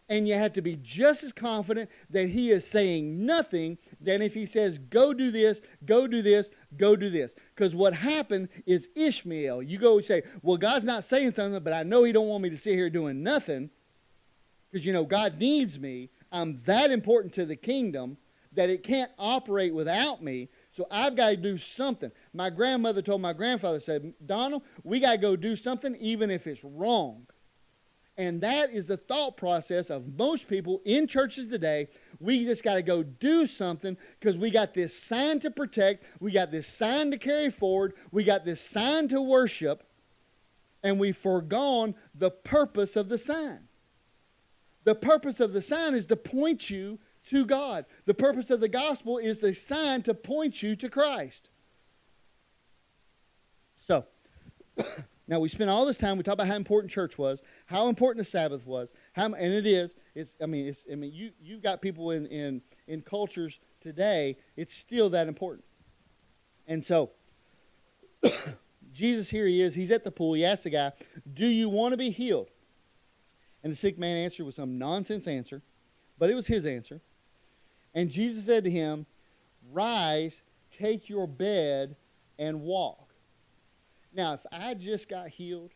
And you have to be just as confident that he is saying nothing than if he says, go do this, go do this, go do this. Because what happened is Ishmael. You go and say, well, God's not saying something, but I know he don't want me to sit here doing nothing. Because, God needs me. I'm that important to the kingdom that it can't operate without me. So I've got to do something. My grandmother told my grandfather, said, Donald, we got to go do something even if it's wrong. And that is the thought process of most people in churches today. We just got to go do something because we got this sign to protect. We got this sign to carry forward. We got this sign to worship. And we've forgone the purpose of the sign. The purpose of the sign is to point you to God. The purpose of the gospel is the sign to point you to Christ. So, now, we spent all this time, we talked about how important church was, how important the Sabbath was, and it is. You've got people in cultures today, it's still that important. And so, Jesus, here he is, he's at the pool, he asked the guy, do you want to be healed? And the sick man answered with some nonsense answer, but it was his answer. And Jesus said to him, rise, take your bed, and walk. Now, if I just got healed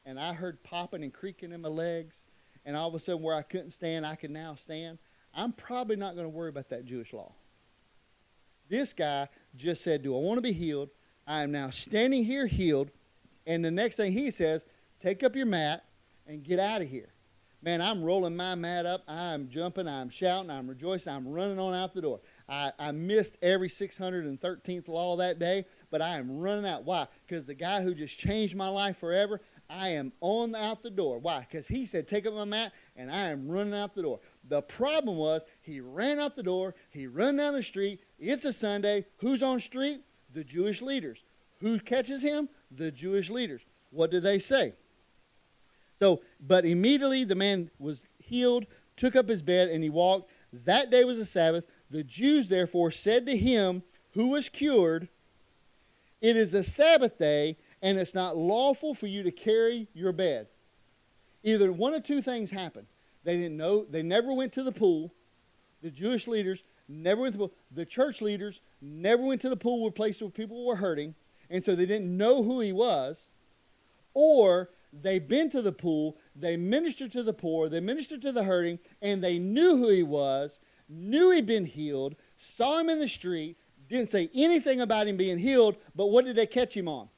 and I heard popping and creaking in my legs and all of a sudden where I couldn't stand, I can now stand, I'm probably not going to worry about that Jewish law. This guy just said, do I want to be healed? I am now standing here healed. And the next thing he says, take up your mat and get out of here. Man, I'm rolling my mat up. I'm jumping. I'm shouting. I'm rejoicing. I'm running on out the door. I missed every 613th law that day, but I am running out. Why? Because the guy who just changed my life forever, I am on out the door. Why? Because he said, take up my mat, and I am running out the door. The problem was he ran out the door. He ran down the street. It's a Sunday. Who's on the street? The Jewish leaders. Who catches him? The Jewish leaders. What did they say? So, but immediately the man was healed, took up his bed, and he walked. That day was the Sabbath. The Jews therefore said to him who was cured, it is a Sabbath day, and it's not lawful for you to carry your bed. Either one of two things happened. They didn't know. They never went to the pool. The Jewish leaders never went to the pool. The church leaders never went to the pool, where places where people were hurting, and so they didn't know who he was. Or they've been to the pool, they ministered to the poor, they ministered to the hurting, and they knew who he was, knew he'd been healed, saw him in the street, didn't say anything about him being healed, but what did they catch him on?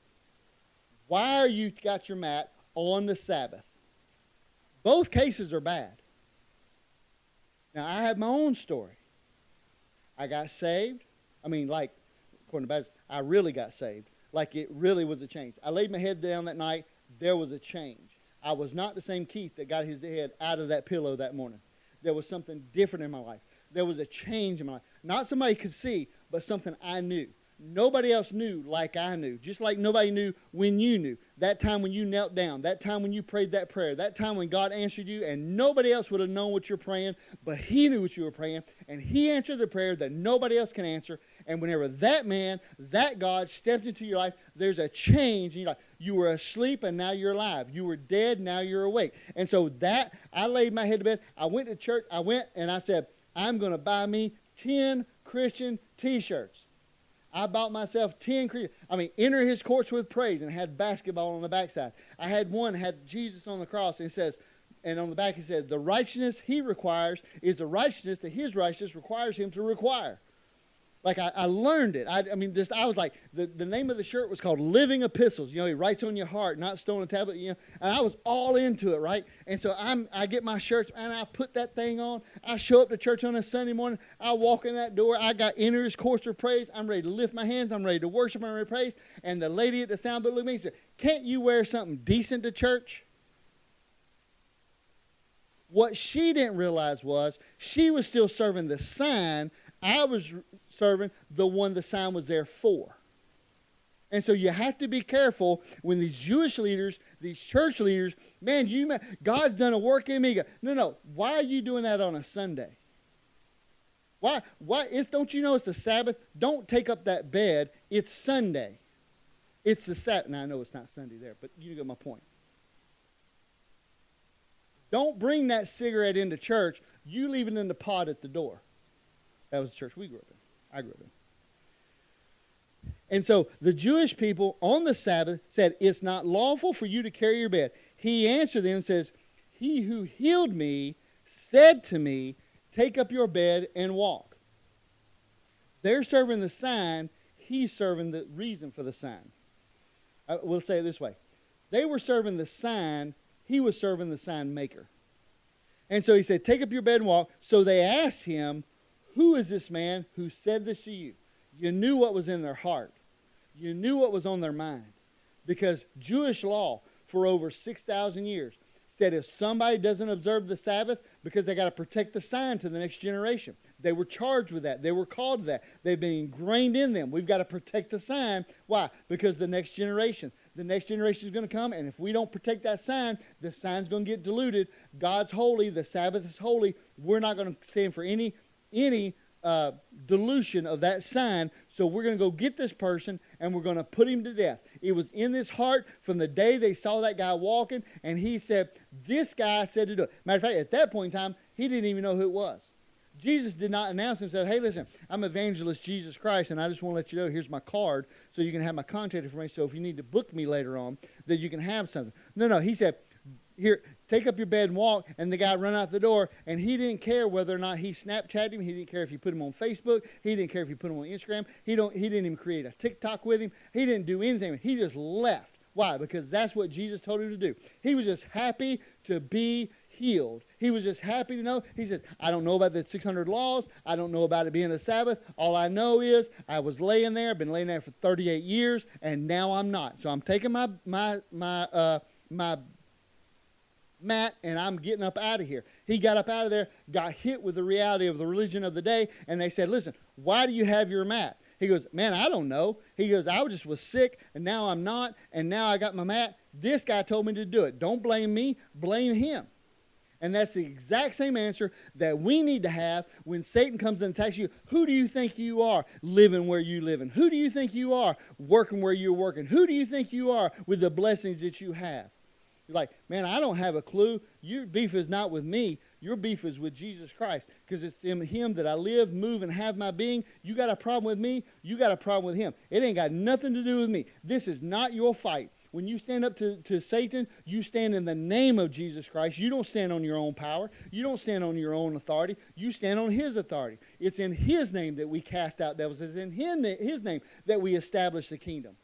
Why are you got your mat on the Sabbath? Both cases are bad. Now, I have my own story. I got saved. I mean, like, according to Baptist, I really got saved. Like, it really was a change. I laid my head down that night. There was a change. I was not the same Keith that got his head out of that pillow that morning. There was something different in my life. There was a change in my life. Not somebody could see, but something I knew. Nobody else knew like I knew. Just like nobody knew when you knew. That time when you knelt down. That time when you prayed that prayer. That time when God answered you and nobody else would have known what you're praying, but he knew what you were praying. And he answered the prayer that nobody else can answer. And whenever that man, that God stepped into your life, there's a change in your life. You were asleep and now you're alive. You were dead, now you're awake. And so that, I laid my head to bed. I went to church. I went and I said, I'm going to buy me 10 Christian t-shirts. I bought myself 10 Christian. Enter his courts with praise, and had basketball on the backside. I had one, had Jesus on the cross, and it says, and on the back it said, the righteousness he requires is the righteousness that his righteousness requires him to require. Like, I learned it. I was like, the name of the shirt was called Living Epistles. You know, he writes on your heart, not stone on tablet, you know. And I was all into it, right? And so I get my shirts, and I put that thing on. I show up to church on a Sunday morning. I walk in that door. I got enter his course of praise. I'm ready to lift my hands. I'm ready to worship. I'm ready to praise. And the lady at the sound booth looked at me and said, can't you wear something decent to church? What she didn't realize was she was still serving the sign. I was serving the one the sign was there for. And so you have to be careful when these Jewish leaders, these church leaders, man, God's done a work in me. No. Why are you doing that on a Sunday? Why? Don't you know it's the Sabbath? Don't take up that bed. It's Sunday. It's the Sabbath. Now, I know it's not Sunday there, but you get my point. Don't bring that cigarette into church. You leave it in the pot at the door. That was the church we grew up in. I grew up in. And so the Jewish people on the Sabbath said, it's not lawful for you to carry your bed. He answered them and says, he who healed me said to me, take up your bed and walk. They're serving the sign. He's serving the reason for the sign. We'll say it this way. They were serving the sign. He was serving the sign maker. And so he said, take up your bed and walk. So they asked him, who is this man who said this to you? You knew what was in their heart. You knew what was on their mind. Because Jewish law for over 6,000 years said if somebody doesn't observe the Sabbath, because they got to protect the sign to the next generation. They were charged with that. They were called to that. They've been ingrained in them. We've got to protect the sign. Why? Because the next generation is going to come, and if we don't protect that sign, the sign's going to get diluted. God's holy. The Sabbath is holy. We're not going to stand for any dilution of that sign. So we're going to go get this person and we're going to put him to death. It was in this heart from the day they saw that guy walking, and he said, this guy said to do it. Matter of fact, at that point in time, he didn't even know who it was. Jesus did not announce himself, hey, listen, I'm evangelist Jesus Christ, and I just want to let you know, here's my card so you can have my contact information. So if you need to book me later on, that you can have something. No, he said, here, take up your bed and walk, and the guy run out the door, and he didn't care whether or not he Snapchatted him. He didn't care if you put him on Facebook. He didn't care if you put him on Instagram. He didn't even create a TikTok with him. He didn't do anything. He just left. Why? Because that's what Jesus told him to do. He was just happy to be healed. He was just happy to know. He says, I don't know about the 600 laws. I don't know about it being a Sabbath. All I know is I was laying there. I've been laying there for 38 years, and now I'm not. So I'm taking my mat, and I'm getting up out of here. He got up out of there, got hit with the reality of the religion of the day, and they said, listen, why do you have your mat? He goes, man, I don't know. He goes, I just was sick, and now I'm not, and now I got my mat. This guy told me to do it. Don't blame me, blame him. And that's the exact same answer that we need to have when Satan comes and attacks you. Who do you think you are living where you live in? Who do you think you are working where you're working? Who do you think you are with the blessings that you have? You're like, man, I don't have a clue. Your beef is not with me. Your beef is with Jesus Christ, because it's in him that I live, move, and have my being. You got a problem with me, you got a problem with him. It ain't got nothing to do with me. This is not your fight. When you stand up to Satan, you stand in the name of Jesus Christ. You don't stand on your own power. You don't stand on your own authority. You stand on his authority. It's in his name that we cast out devils. It's in his name that we establish the kingdom.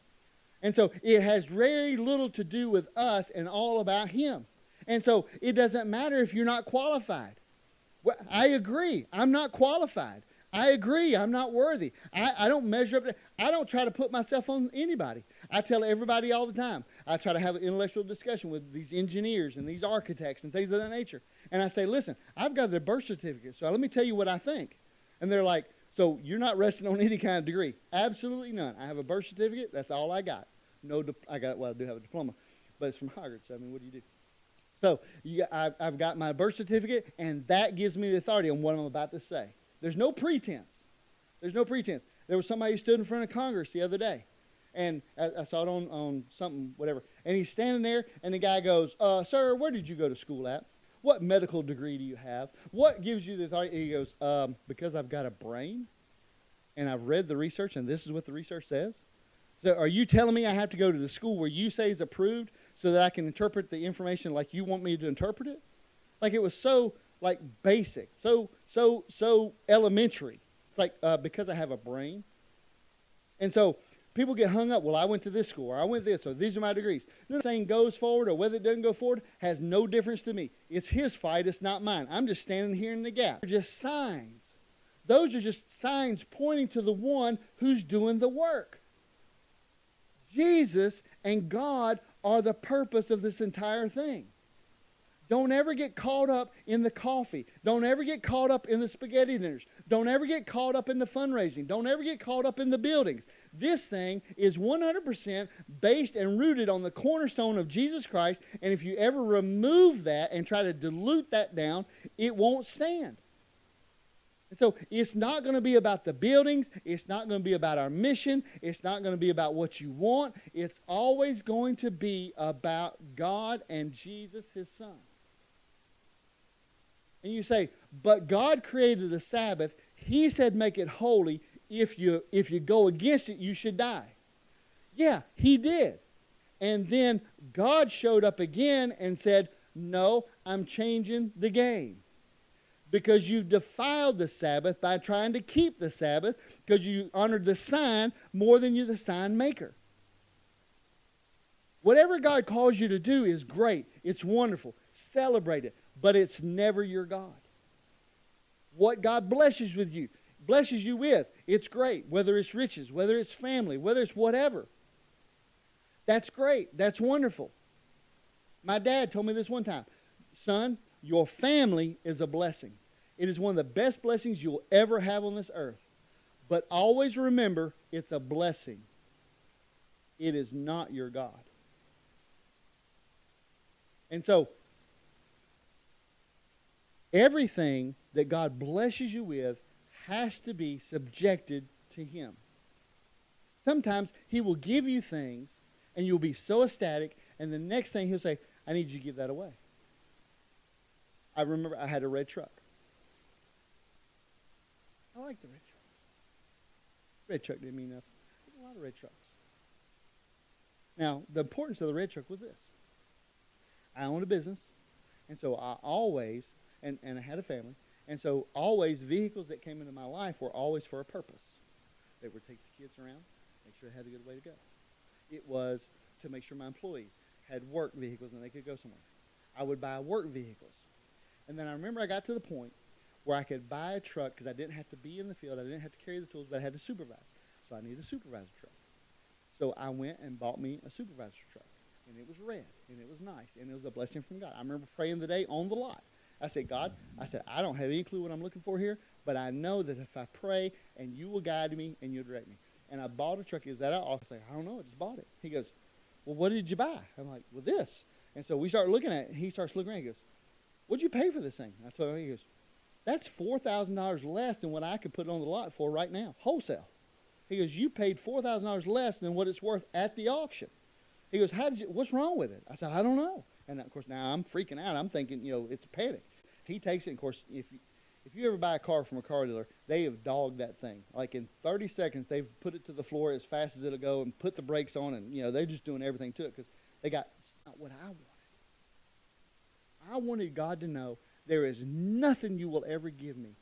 And so it has very little to do with us and all about him. And so it doesn't matter if you're not qualified. Well, I agree. I'm not qualified. I agree. I'm not worthy. I don't measure up. I don't try to put myself on anybody. I tell everybody all the time. I try to have an intellectual discussion with these engineers and these architects and things of that nature. And I say, listen, I've got their birth certificate, so let me tell you what I think. And they're like, so you're not resting on any kind of degree? Absolutely none. I have a birth certificate. That's all I got. I do have a diploma, but it's from Hogwarts. So, I mean, what do you do? So I've got my birth certificate, and that gives me the authority on what I'm about to say. There's no pretense. There's no pretense. There was somebody who stood in front of Congress the other day, and I saw it on something, whatever, and he's standing there, and the guy goes, sir, where did you go to school at? What medical degree do you have? What gives you the authority? He goes, because I've got a brain, and I've read the research, and this is what the research says. So are you telling me I have to go to the school where you say is approved so that I can interpret the information like you want me to interpret it? Like, it was so, like, basic, so elementary. It's like, because I have a brain. And so people get hung up, well, I went to this school, or I went this, or these are my degrees. The saying goes forward or whether it doesn't go forward has no difference to me. It's his fight, it's not mine. I'm just standing here in the gap. They're just signs. Those are just signs pointing to the one who's doing the work. Jesus and God are the purpose of this entire thing. Don't ever get caught up in the coffee. Don't ever get caught up in the spaghetti dinners. Don't ever get caught up in the fundraising. Don't ever get caught up in the buildings. This thing is 100% based and rooted on the cornerstone of Jesus Christ, and if you ever remove that and try to dilute that down, it won't stand. And so it's not going to be about the buildings. It's not going to be about our mission. It's not going to be about what you want. It's always going to be about God and Jesus, his son. And you say, but God created the Sabbath. He said make it holy. If you go against it, you should die. Yeah, he did. And then God showed up again and said, no, I'm changing the game. Because you defiled the Sabbath by trying to keep the Sabbath, because you honored the sign more than you're the sign maker. Whatever God calls you to do is great. It's wonderful. Celebrate it. But it's never your God. What God blesses you with, it's great. Whether it's riches, whether it's family, whether it's whatever. That's great. That's wonderful. My dad told me this one time. Son, your family is a blessing. It is one of the best blessings you'll ever have on this earth. But always remember, it's a blessing. It is not your God. And so, everything that God blesses you with has to be subjected to him. Sometimes he will give you things, and you'll be so ecstatic, and the next thing he'll say, I need you to give that away. I remember I had a red truck. I like the red truck. Red truck didn't mean nothing. There's a lot of red trucks. Now, the importance of the red truck was this. I owned a business, and so I always, and I had a family, and so always vehicles that came into my life were always for a purpose. They were to take the kids around, make sure they had a good way to go. It was to make sure my employees had work vehicles and they could go somewhere. I would buy work vehicles. And then I remember I got to the point where I could buy a truck because I didn't have to be in the field. I didn't have to carry the tools, but I had to supervise. So I needed a supervisor truck. So I went and bought me a supervisor truck. And it was red, and it was nice, and it was a blessing from God. I remember praying the day on the lot. I said, God, I don't have any clue what I'm looking for here, but I know that if I pray, and you will guide me, and you'll direct me. And I bought a truck. Is that out? I was like, I don't know. I just bought it. He goes, well, what did you buy? I'm like, well, this. And so we start looking at it, and he starts looking around. He goes, what'd you pay for this thing? I told him, he goes, that's $4,000 less than what I could put it on the lot for right now, wholesale. He goes, you paid $4,000 less than what it's worth at the auction. He goes, what's wrong with it? I said, I don't know. And, of course, now I'm freaking out. I'm thinking, it's a panic. He takes it, and, of course, if you ever buy a car from a car dealer, they have dogged that thing. Like in 30 seconds, they've put it to the floor as fast as it'll go and put the brakes on, and, they're just doing everything to it because it's not what I wanted. I wanted God to know there is nothing you will ever give me